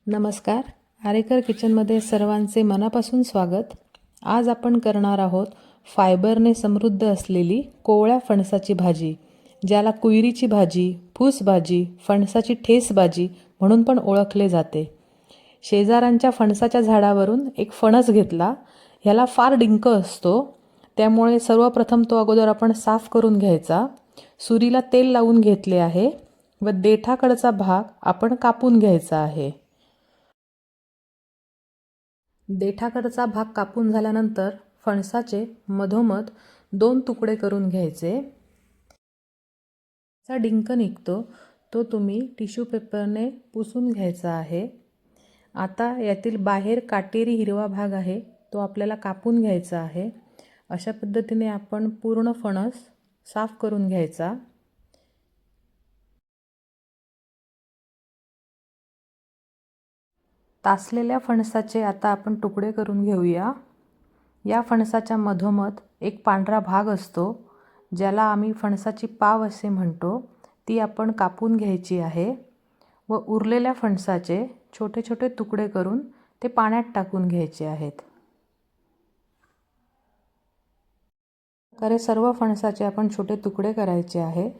नमस्कार. आरेकर किचनमध्ये सर्वांचे मनापासून स्वागत. आज आपण करणार आहोत फायबरने समृद्ध असलेली कोवळ्या फणसाची भाजी, ज्याला कुयरीची भाजी, फूसभाजी, फणसाची ठेस भाजी म्हणून पण ओळखले जाते. शेजाऱ्यांच्या फणसाच्या झाडावरून एक फणस घेतला. ह्याला फार डिंक असतो, त्यामुळे सर्वप्रथम तो अगोदर आपण साफ करून घ्यायचा. सुरीला तेल लावून घेतले आहे व देठाकडचा भाग आपण कापून घ्यायचा आहे. देठाकडचा भाग कापून झाल्यानंतर फणसाचे मधोमध 2 तुकडे करून घ्यायचे. चा डिंक निघतो तो तुम्ही टिश्यू पेपरने पुसून घ्यायचा आहे. आता यातील बाहेर काटेरी हिरवा भाग आहे तो आपल्याला कापून घ्यायचा आहे. अशा पद्धतीने आपण पूर्ण फणस साफ करून घ्यायचा. तासलेल्या फणसाचे आता आपण तुकडे करून घेऊया. या फणसाच्या मधोमध एक पांढरा भाग असतो, ज्याला आम्ही फणसाची पाव असे म्हणतो. ती आपण कापून घ्यायची आहे व उरलेल्या फणसाचे छोटे छोटे तुकडे करून ते पाण्यात टाकून घ्यायचे आहेत. सर्व फणसाचे आपण छोटे तुकडे करायचे आहे.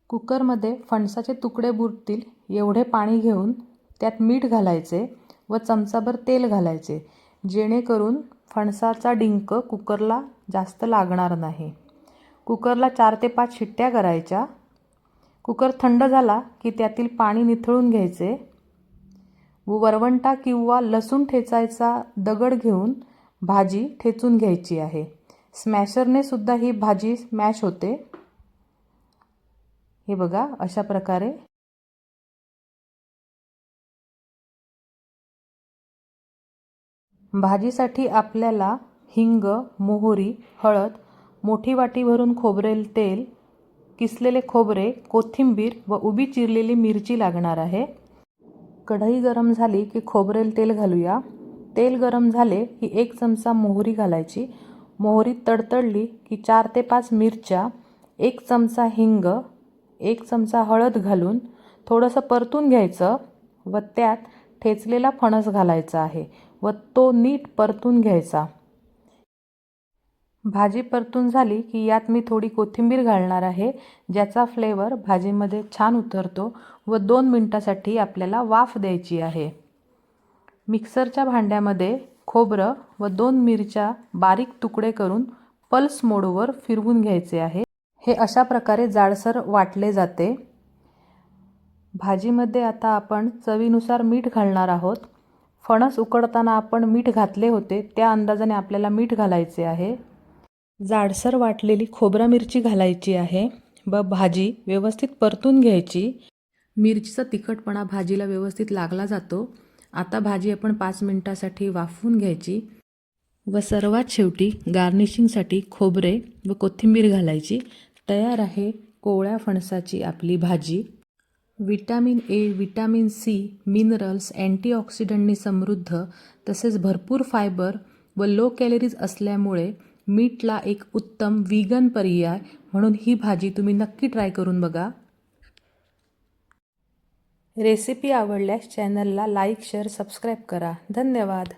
कुकरमध्ये फणसाचे तुकडे बुडतील एवढे पाणी घेऊन त्यात मीठ घालायचे व चमचाभर तेल घालायचे, जेणेकरून फणसाचा डिंक कुकरला जास्त लागणार नाही. कुकरला 4 ते 5 शिट्ट्या करायच्या. कुकर थंड झाला की त्यातील पाणी निथळून घ्यायचे व वरवंटा किंवा लसूण ठेचायचा दगड घेऊन भाजी ठेचून घ्यायची आहे. स्मॅशरने सुद्धा ही भाजी स्मॅश होते. हे बघा, अशा प्रकारे. भाजीसाठी आपल्याला हिंग, मोहरी, हळद, मोठी वाटी भरून खोबरेल तेल, किसलेले खोबरे, कोथिंबीर व उभी चिरलेली मिरची लागणार आहे. कढई गरम झाली की खोबरेल तेल घालूया. तेल गरम झाले की 1 चमचा मोहरी घालायची. मोहरी तडतडली की 4 ते 5 मिरच्या, 1 चमचा हिंग, 1 चमचा हळद घालून थोडंसं परतून घ्यायचं व त्यात ठेचलेला फणस घालायचा आहे व तो नीट परतून घ्यायचा. भाजी परतून झाली की यात मी थोडी कोथिंबीर घालणार आहे, ज्याचा फ्लेवर भाजीमध्ये छान उतरतो व 2 मिनिटासाठी आपल्याला वाफ द्यायची आहे. मिक्सरच्या भांड्यामध्ये खोबरं व 2 मिरच्या बारीक तुकडे करून पल्स मोडवर फिरवून घ्यायचे आहे. हे अशा प्रकारे जाडसर वाटले जाते. भाजीमध्ये आता आपण चवीनुसार मीठ घालणार आहोत. फणस उकडताना आपण मीठ घातले होते, त्या अंदाजाने आपल्याला मीठ घालायचे आहे. जाडसर वाटलेली खोबरा मिरची घालायची आहे व भाजी व्यवस्थित परतून घ्यायची. मिरचीचा तिखटपणा भाजीला व्यवस्थित लागला जातो. आता भाजी आपण 5 मिनिटासाठी वाफवून घ्यायची व सर्वात शेवटी गार्निशिंगसाठी खोबरे व कोथिंबीर घालायची. तयार आहे कोवळ्या फणसाची आपली भाजी. Vitamin A, vitamin C, minerals, अँटीऑक्सिडंटनी समृद्ध तसेच भरपूर फायबर व लो कॅलरीज असल्यामुळे मीठला एक उत्तम व्हीगन पर्याय म्हणून ही भाजी तुम्ही नक्की ट्राय करून बघा. रेसिपी आवडल्यास चॅनलला लाईक, शेअर, सबस्क्राईब करा. धन्यवाद.